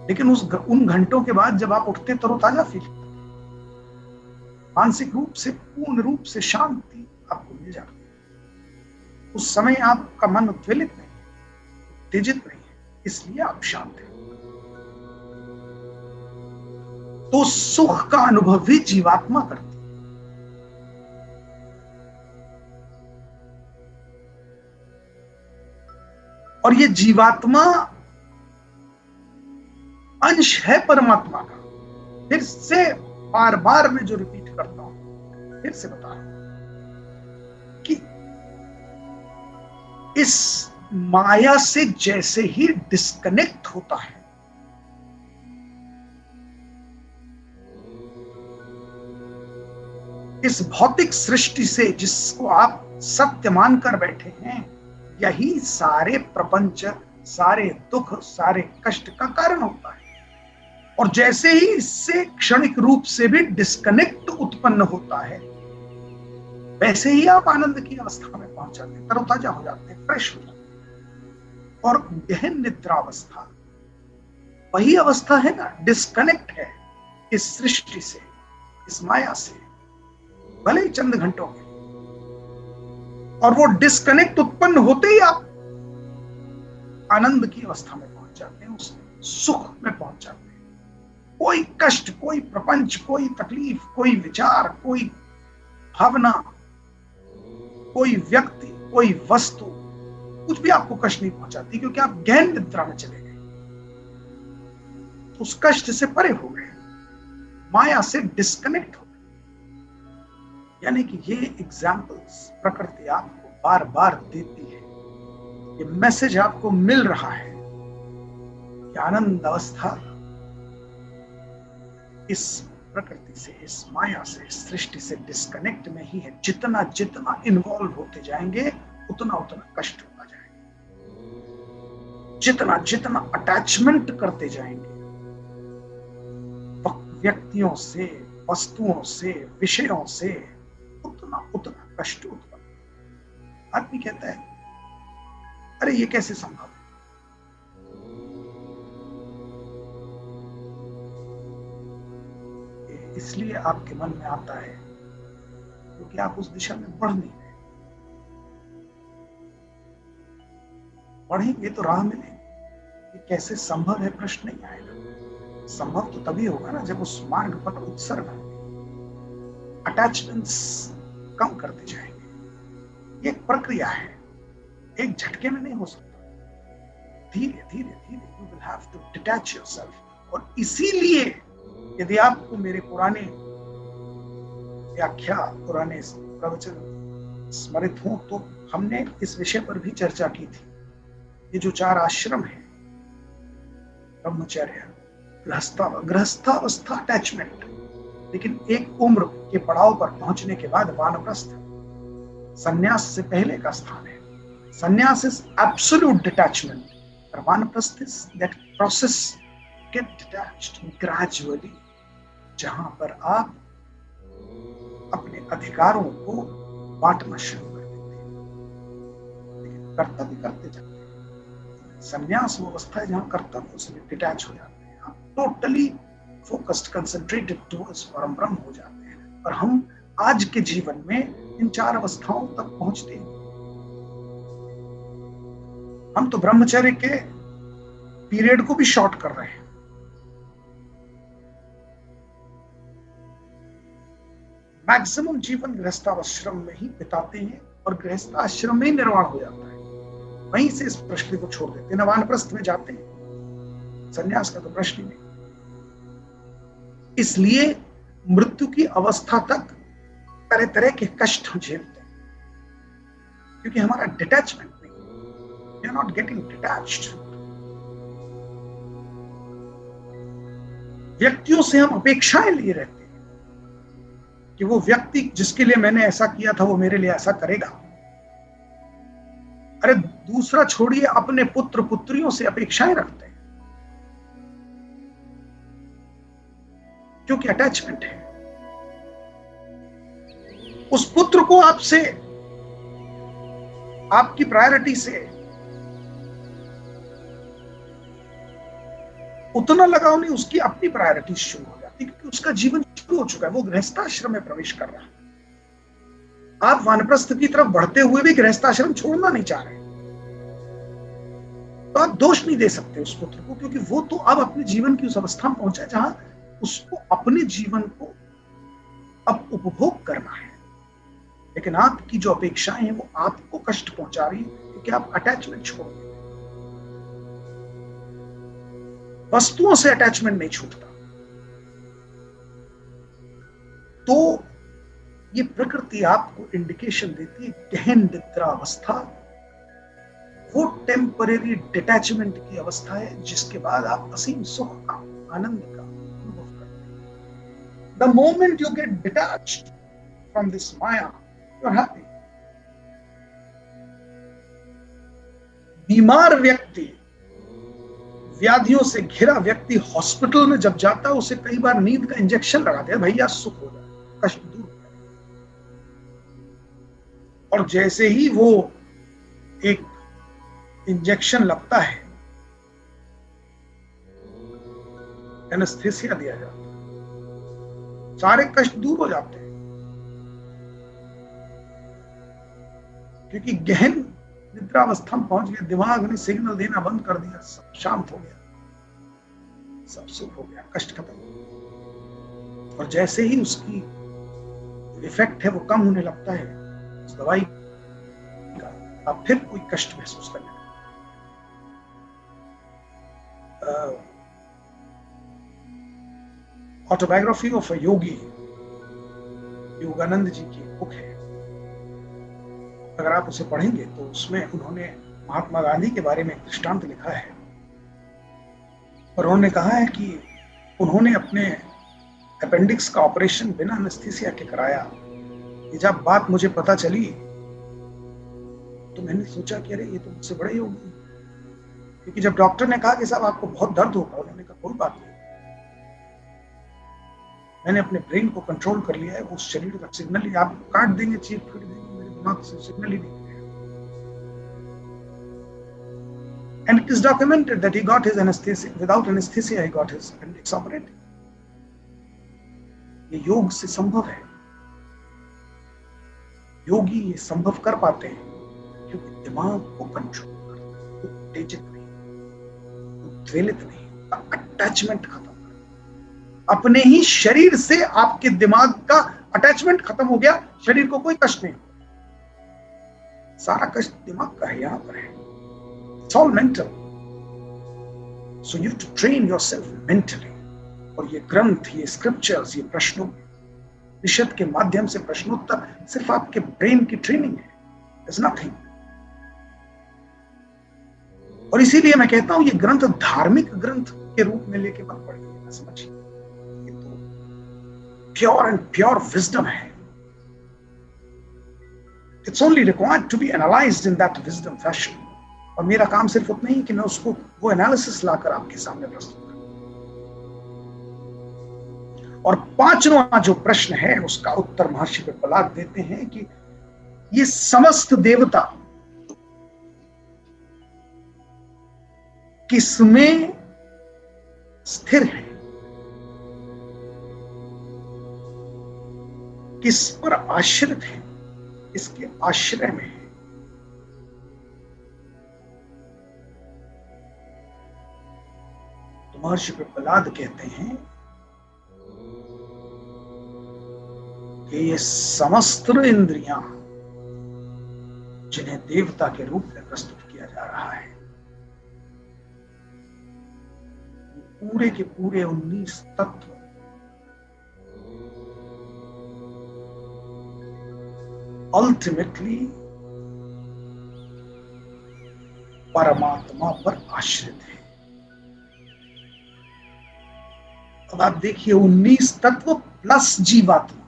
लेकिन उन घंटों के बाद जब आप उठते तरोताजा फील करते, मानसिक रूप से पूर्ण रूप से शांति आपको मिल जाती है। उस समय आपका मन उद्वेलित नहीं है, उत्तेजित नहीं है, इसलिए आप शांत हैं। तो सुख का अनुभव भी जीवात्मा करती है। और ये जीवात्मा अंश है परमात्मा का। फिर से बार बार मैं जो रिपीट करता हूं, फिर से बता रहा हूं कि इस माया से जैसे ही डिस्कनेक्ट होता है, इस भौतिक सृष्टि से जिसको आप सत्य मानकर बैठे हैं, यही सारे प्रपंच, सारे दुख, सारे कष्ट का कारण होता है। और जैसे ही इससे क्षणिक रूप से भी डिस्कनेक्ट उत्पन्न होता है, वैसे ही आप आनंद की अवस्था में पहुंच जाते हैं, तरोताजा हो जाते हैं, फ्रेश हो जाते हैं। और गहन निद्रा अवस्था वही अवस्था है ना, डिस्कनेक्ट है इस सृष्टि से, इस माया से, भले ही चंद घंटों में। और वो डिस्कनेक्ट उत्पन्न होते ही आप आनंद की अवस्था में पहुंच जाते हैं, उस सुख में पहुंच जाते हैं। कोई कष्ट, कोई प्रपंच, कोई तकलीफ, कोई विचार, कोई भावना, कोई व्यक्ति, कोई वस्तु, कुछ भी आपको कष्ट नहीं पहुंचाती, क्योंकि आप गहन निद्रा में चले गए, उस कष्ट से परे हो गए, माया से डिस्कनेक्ट हो गए। यानी कि ये एग्जाम्पल्स प्रकृति आपको बार बार देती है, ये मैसेज आपको मिल रहा है कि आनंद अवस्था इस प्रकृति से, इस माया से, इस सृष्टि से डिस्कनेक्ट में ही है। जितना जितना इन्वॉल्व होते जाएंगे, उतना उतना कष्ट होता जाएगा। जितना जितना अटैचमेंट करते जाएंगे व्यक्तियों से, वस्तुओं से, विषयों से, उतना उतना कष्ट उत्पन्न। आदमी कहता है, अरे ये कैसे संभव है? इसलिए आपके मन में आता है क्योंकि आप उस दिशा में बढ़ नहीं रहे। बढ़ेंगे तो राह मिलेगी। ये कैसे संभव है प्रश्न नहीं आएगा। संभव तो तभी होगा ना जब उस मार्ग पर उत्सर्ग, अटैचमेंट्स कम करते जाएंगे। ये एक प्रक्रिया है, एक झटके में नहीं हो सकता। धीरे धीरे धीरे you will have to detach yourself. और इसीलिए यदि आपको मेरे पुराने व्याख्या, पुराने प्रवचन स्मरित हो, तो हमने इस विषय पर भी चर्चा की थी। ये जो 4 आश्रम है, ब्रह्मचर्य, गृहस्थावस्था अटैचमेंट, लेकिन एक उम्र के पड़ाव पर पहुंचने के बाद वानप्रस्थ, संन्यास से पहले का स्थान है। Sannyas is absolute detachment. Vanaprastha is that process get detached gradually, जहां पर आप अपने अधिकारों को बांटना शुरू कर देते हैं, लेकिन कर्तव्य करते जाते हैं। संन्यास वो अवस्था है जहां कर्तव्य से डिटैच हो जाते हैं, आप टोटली फोकस्ड कंसंट्रेटेड टुवर्ड्स परम ब्रह्म हो जाते हैं। और हम आज के जीवन में इन चार अवस्थाओं तक पहुंचते हैं। हम तो ब्रह्मचर्य के पीरियड को भी शॉर्ट कर रहे हैं। मैक्सिमम जीवन गृहस्थाश्रम में ही बिताते हैं और गृहस्थाश्रम में ही निर्वाण हो जाता है। वहीं से इस प्रश्न को छोड़ देते हैं, वानप्रस्थ में जाते हैं, संन्यास का तो प्रश्न ही नहीं। इसलिए मृत्यु की अवस्था तक तरह तरह के कष्ट हम झेलते हैं, क्योंकि हमारा डिटैचमेंट नहीं, we are not getting detached. व्यक्तियों से हम अपेक्षाएं लिए रहते हैं कि वो व्यक्ति जिसके लिए मैंने ऐसा किया था वो मेरे लिए ऐसा करेगा। अरे दूसरा छोड़िए, अपने पुत्र पुत्रियों से अपेक्षाएं रखते हैं, क्योंकि अटैचमेंट है। उस पुत्र को आपसे, आपकी प्रायोरिटी से उतना लगाव नहीं, उसकी अपनी प्रायोरिटी शुरू हो जाती, क्योंकि उसका जीवन शुरू हो चुका है, वो गृहस्थाश्रम में प्रवेश कर रहा है। आप वानप्रस्थ की तरफ बढ़ते हुए भी गृहस्थाश्रम छोड़ना नहीं चाह रहे, तो आप दोष नहीं दे सकते उस पुत्र को, क्योंकि वो तो अब अपने जीवन की उस अवस्था में पहुंचा जहां उसको अपने जीवन को अब उपभोग करना है। लेकिन आपकी जो अपेक्षाएं हैं वो आपको कष्ट पहुंचा रही है, क्योंकि आप अटैचमेंट छोड़ देते। वस्तुओं से अटैचमेंट नहीं छूटता। तो ये प्रकृति आपको इंडिकेशन देती है, गहन निद्रावस्था वो टेम्परेरी डिटैचमेंट की अवस्था है, जिसके बाद आप असीम सुख का, आनंद का अनुभव करते हैं। The moment you get detached from this maya, you are happy. बीमार व्यक्ति, व्याधियों से घिरा व्यक्ति हॉस्पिटल में जब जाता है, उसे कई बार नींद का इंजेक्शन लगाते हैं, भैया सुख हो जाए, कष्ट दूर हो जाए। और जैसे ही वो एक इंजेक्शन लगता है, एनेस्थीसिया दिया जाता है, सारे कष्ट दूर हो जाते हैं, क्योंकि गहन निद्रावस्था में पहुंच गया, दिमाग ने सिग्नल देना बंद कर दिया, सब शांत हो गया, सब सुख हो गया, कष्ट खत्म। और जैसे ही उसकी इफेक्ट है वो कम होने लगता है उस दवाई का, अब फिर कोई कष्ट महसूस करने लगता। ऑटोबायोग्राफी ऑफ अ योगी, योगानंद जी की बुक है, अगर आप उसे पढ़ेंगे तो उसमें उन्होंने महात्मा गांधी के बारे में एक दृष्टांत लिखा है। और उन्होंने कहा है कि उन्होंने अपने अपेंडिक्स का ऑपरेशन बिना एनेस्थीसिया के कराया। ये जब बात मुझे पता चली तो मैंने सोचा कि अरे ये तो मुझसे बड़े योगी, क्योंकि जब डॉक्टर ने कहा कि साहब आपको बहुत दर्द होगा, उन्होंने कहा कोई बात नहीं, मैंने अपने ब्रेन को कंट्रोल कर लिया है, वो शरीर का सिग्नल ही आप काट देंगे, चीर फीट देंगे, मेरे दिमाग से सिग्नल ही नहीं मिलेगा। And it is documented that he got his anesthesia, without anesthesia he got his appendix operated. ये योग से संभव है। योगी ये संभव कर पाते हैं क्योंकि दिमाग को कंट्रोल करते हैं, उत्तेजित नहीं, उद्वेलित नहीं, अटैचमेंट खत्म कर। अपने ही शरीर से आपके दिमाग का अटैचमेंट खत्म हो गया, शरीर को कोई कष्ट नहीं, सारा कष्ट दिमाग का है, यहां पर है। It's all mental. So you have to train yourself mentally. और ये ग्रंथ, ये स्क्रिप्चर्स, ये प्रश्नों निषद के माध्यम से प्रश्नोत्तर सिर्फ आपके ब्रेन की ट्रेनिंग है, There's nothing. और इसीलिए मैं कहता हूं ये ग्रंथ धार्मिक ग्रंथ के रूप में लेके मत पढ़िए, समझिए, ये तो प्योर एंड प्योर विजडम है। It's only required to be analyzed in that wisdom fashion. और मेरा काम सिर्फ उतना ही कि मैं उसको वो एनालिसिस लाकर आपके सामने प्रस्तुत करूं। और पांचवां जो प्रश्न है उसका उत्तर महर्षि पिप्पलाद देते हैं कि ये समस्त देवता किसमें स्थिर है, किस पर आश्रित है, किसके आश्रय में है। तो महर्षि पिप्पलाद कहते हैं कि ये समस्त इंद्रियां जिन्हें देवता के रूप में प्रस्तुत किया जा रहा है, पूरे के पूरे 19 तत्व अल्टीमेटली परमात्मा पर आश्रित है। अब आप देखिए 19 तत्व प्लस जीवात्मा,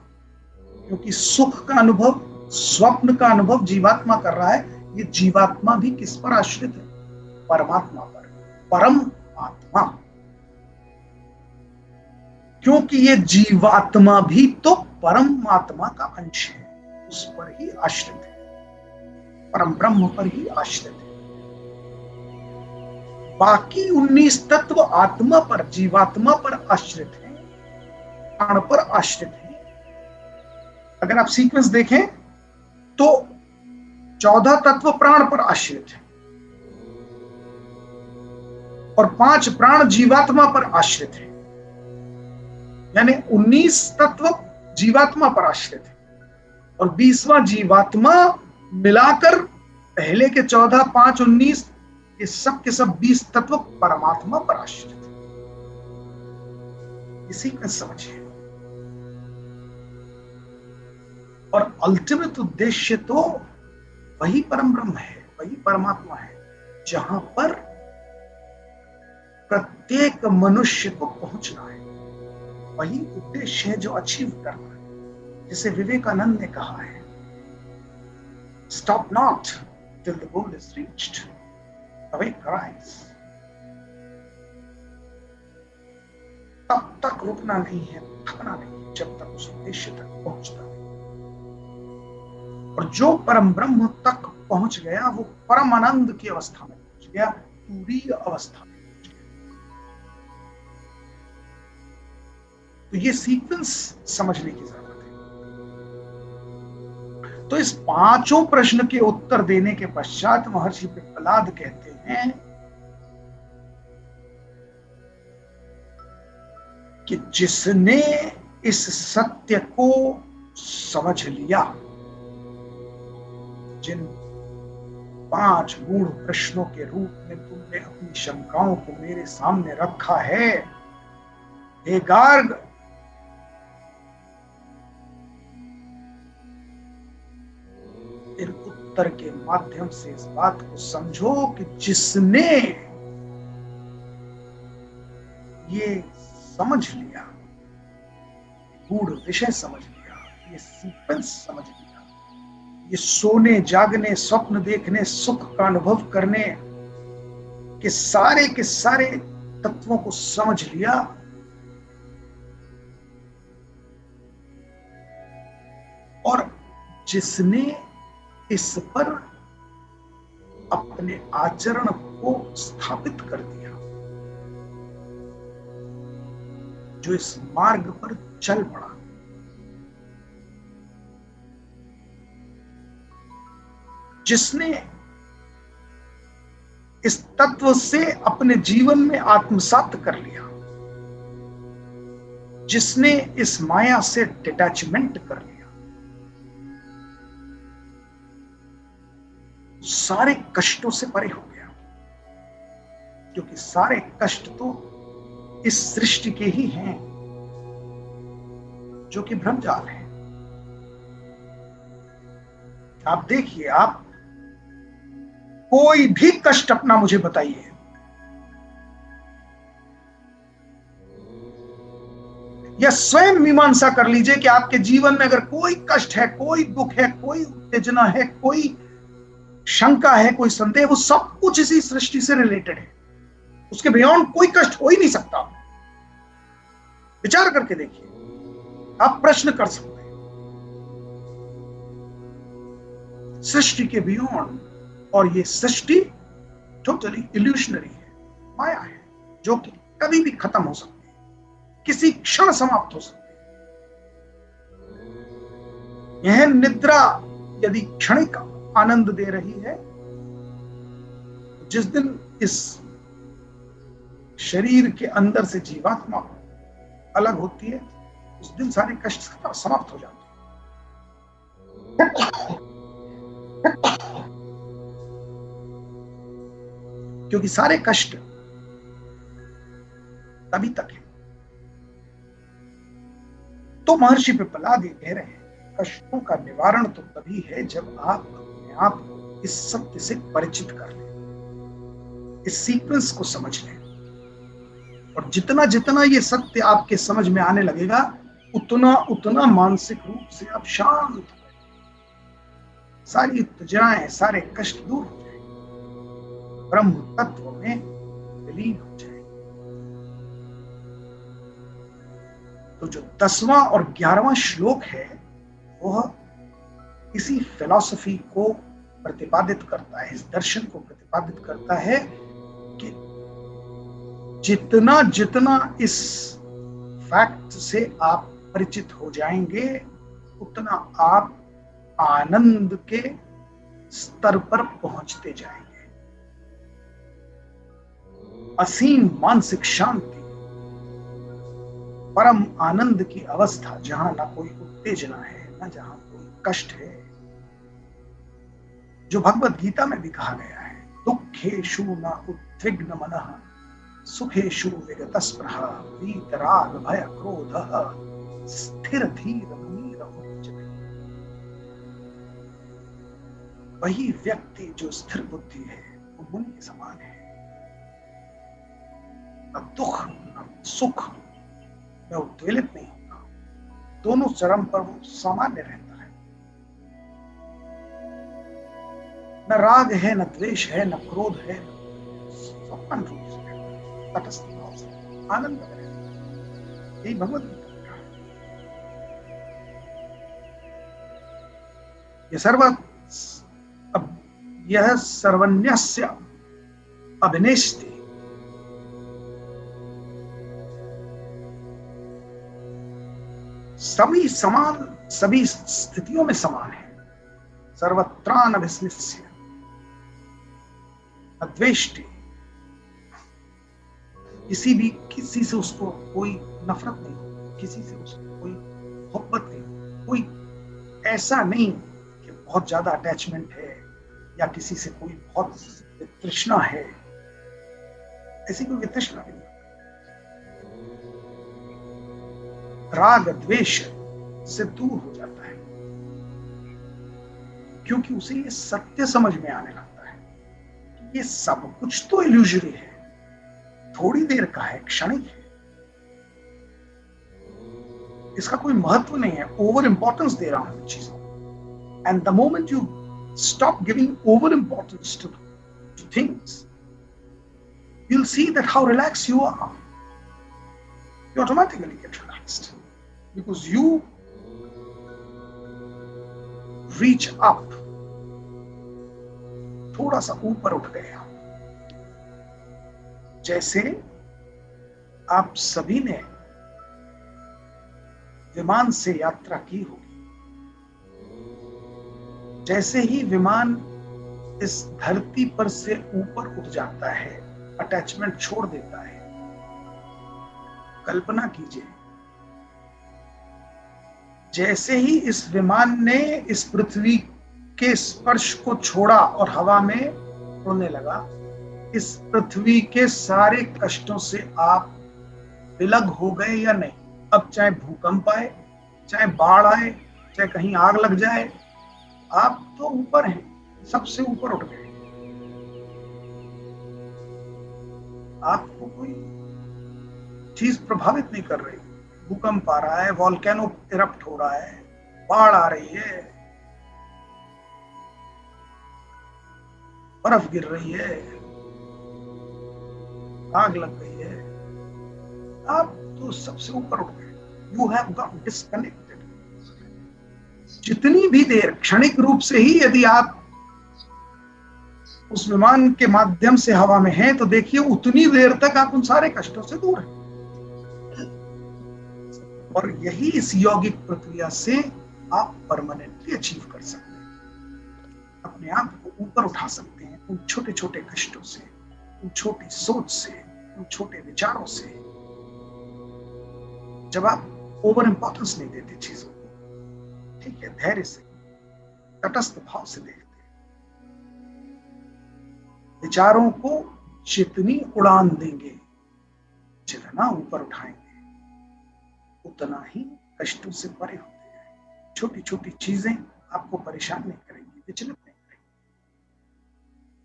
क्योंकि सुख का अनुभव, स्वप्न का अनुभव जीवात्मा कर रहा है। ये जीवात्मा भी किस पर आश्रित है? परमात्मा पर, परम आत्मा। क्योंकि ये जीवात्मा भी तो परमात्मा का अंश है, उस पर ही आश्रित है, परम ब्रह्म पर ही आश्रित है। बाकी 19 तत्व आत्मा पर, जीवात्मा पर आश्रित है, प्राण पर आश्रित है। अगर आप सीक्वेंस देखें तो 14 तत्व प्राण पर आश्रित है और 5 प्राण जीवात्मा पर आश्रित है, यानी 19 तत्व जीवात्मा पर आश्रित है और 20वां जीवात्मा मिलाकर पहले के 14, 5, 19 ये सब के सब 20 तत्व परमात्मा पर आश्रित है। इसी में समझिए। और अल्टीमेट उद्देश्य तो वही परम ब्रह्म है, वही परमात्मा है, जहां पर प्रत्येक मनुष्य को पहुंचना है। वही उद्देश्य है जो अचीव करना है। जिसे विवेकानंद ने कहा है, stop not till the goal is reached, awake rise. तब तक रुकना नहीं है, थकना नहीं है, जब तक उस उद्देश्य तक पहुंचता है। और जो परम ब्रह्म तक पहुंच गया वो परम आनंद की अवस्था में पहुंच गया, पूरी अवस्था में पहुंच गया। तो ये सीक्वेंस समझने की जरूरत है। तो इस पांचों प्रश्न के उत्तर देने के पश्चात महर्षि पिप्पलाद कहते हैं कि जिसने इस सत्य को समझ लिया, जिन 5 गूढ़ प्रश्नों के रूप में तुमने अपनी शंकाओं को मेरे सामने रखा है, हे गार्ग, इन उत्तर के माध्यम से इस बात को समझो कि जिसने ये समझ लिया, गूढ़ विषय समझ लिया, ये सीक्वेंस समझ लिया, ये सोने, जागने, स्वप्न देखने, सुख का अनुभव करने के सारे तत्वों को समझ लिया, और जिसने इस पर अपने आचरण को स्थापित कर दिया, जो इस मार्ग पर चल पड़ा, जिसने इस तत्व से अपने जीवन में आत्मसात कर लिया, जिसने इस माया से डिटैचमेंट कर लिया, सारे कष्टों से परे हो गया। क्योंकि सारे कष्ट तो इस सृष्टि के ही हैं, जो कि भ्रमजाल है। आप देखिए, आप कोई भी कष्ट अपना मुझे बताइए, या स्वयं मीमांसा कर लीजिए कि आपके जीवन में अगर कोई कष्ट है, कोई दुख है, कोई उत्तेजना है, कोई शंका है, कोई संदेह, वो सब कुछ इसी सृष्टि से रिलेटेड है। उसके बियॉन्ड कोई कष्ट हो ही नहीं सकता। विचार करके देखिए, आप प्रश्न कर सकते हैं। सृष्टि के बियॉन्ड, और ये सृष्टि टोटली इल्यूशनरी है, माया है, जो कि कभी भी खत्म हो सकती है, किसी क्षण समाप्त हो सकती है। यह निद्रा यदि क्षणिक आनंद दे रही है, जिस दिन इस शरीर के अंदर से जीवात्मा अलग होती है, उस दिन सारे कष्ट समाप्त हो जाते हैं। क्योंकि सारे कष्ट तभी तक है। तो महर्षि पिप्पलाद कह रहे हैं, कष्टों का निवारण तो तभी है जब आप अपने आप को इस सत्य से परिचित कर लें, इस सीक्वेंस को समझ लें। और जितना जितना ये सत्य आपके समझ में आने लगेगा, उतना उतना मानसिक रूप से आप शांत हो जाएंगे, सारी उत्तेजनाएं, सारे कष्ट दूर हो जाएंगे, ब्रह्म तत्व में विलीन हो जाएंगे। तो जो 10वां और 11वां श्लोक है, वह इसी फिलॉसफी को प्रतिपादित करता है, इस दर्शन को प्रतिपादित करता है कि जितना जितना इस फैक्ट से आप परिचित हो जाएंगे, उतना आप आनंद के स्तर पर पहुंचते जाएंगे। असीम मानसिक शांति, परम आनंद की अवस्था, जहां ना कोई उत्तेजना है, ना जहां कोई कष्ट है, जो भगवत गीता में भी कहा गया है, दुखेषु न उद्विग्न मनः सुखेषु विगत स्पृहा वीतराग भय क्रोधः स्थिर धीर मुनीर उच्चते। वही व्यक्ति जो स्थिर बुद्धि है, वो मुनि के समान है। न दुख न सुख में उद्वेलित नहीं होता, दोनों चरम पर वो सामान्य रहता है। न राग है, न द्वेष है, न क्रोध है, समान रूप से तटस्थ भाव से आनंद में रहता है। यही भगवत गीता में कहा है। यह सर्वन्यस्य अभिनेष्टि, सभी समान, सभी स्थितियों में समान है। सर्वत्रान अभिस्निस्य अद्वेष्टि, किसी से उसको कोई नफरत नहीं, किसी से उसको कोई मोहब्बत नहीं, कोई ऐसा नहीं कि बहुत ज्यादा अटैचमेंट है या किसी से कोई बहुत तृष्णा है, ऐसी कोई वितृष्णा नहीं। राग द्वेष से दूर हो जाता है, क्योंकि उसे ये सत्य समझ में आने लगता है कि ये सब कुछ तो इल्यूजरी है, थोड़ी देर का है, क्षणिक है, इसका कोई महत्व नहीं है। ओवर इंपॉर्टेंस दे रहा हूं चीजों। And the moment you stop giving over importance two things, you'll see that how relaxed you are. You automatically get relaxed because you reach up, थोड़ा सा ऊपर उठ गए। जैसे आप सभी ने विमान से यात्रा की होगी, जैसे ही विमान इस धरती पर से ऊपर उठ जाता है, अटैचमेंट छोड़ देता है, कल्पना कीजिए जैसे ही इस विमान ने इस पृथ्वी के स्पर्श को छोड़ा और हवा में उड़ने लगा, इस पृथ्वी के सारे कष्टों से आप विलग हो गए या नहीं? अब चाहे भूकंप आए, चाहे बाढ़ आए, चाहे कहीं आग लग जाए, आप तो ऊपर हैं, सबसे ऊपर उठ गए। आपको कोई चीज प्रभावित नहीं कर रही, भूकंप आ रहा है, वॉल्केनो इरप्ट हो रहा है, बाढ़ आ रही है, बर्फ गिर रही है, आग लग गई है, आप तो सबसे ऊपर उठ गए, यू हैव गॉट डिस्कनेक्टेड। जितनी भी देर क्षणिक रूप से ही यदि आप उस विमान के माध्यम से हवा में हैं, तो देखिए उतनी देर तक आप उन सारे कष्टों से दूर हैं। और यही इस यौगिक प्रक्रिया से आप परमानेंटली अचीव कर सकते हैं, अपने आप को ऊपर उठा सकते हैं उन छोटे छोटे कष्टों से, उन छोटी सोच से, उन छोटे विचारों से। जब आप ओवर इंपॉर्टेंस नहीं देते चीजों को, ठीक है, धैर्य से, तटस्थ भाव से देखते, विचारों को जितनी उड़ान देंगे, जितना ऊपर उठाएंगे, उतना ही कष्टों से परे होते हैं। छोटी छोटी चीजें आपको परेशान नहीं करेंगी, विचलित नहीं करेंगी।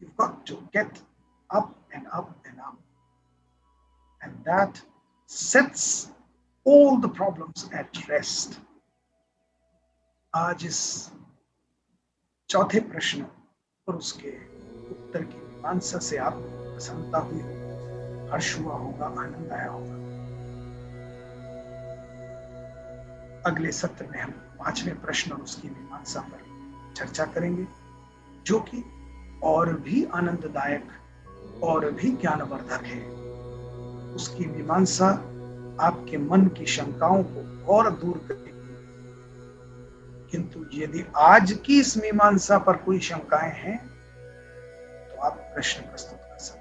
You've got to get up and up and up, and that sets all the problems at rest. आज इस चौथे प्रश्न और उसके उत्तर की मीमांसा से आप प्रसन्नता हुई, हर्ष हुआ होगा, आनंद आया होगा। अगले सत्र में हम 5वें प्रश्न और उसकी मीमांसा पर चर्चा करेंगे, जो कि और भी आनंददायक और भी ज्ञानवर्धक है। उसकी मीमांसा आपके मन की शंकाओं को और दूर करेगी। किंतु यदि आज की इस मीमांसा पर कोई शंकाएं हैं, तो आप प्रश्न प्रस्तुत कर सकते हैं।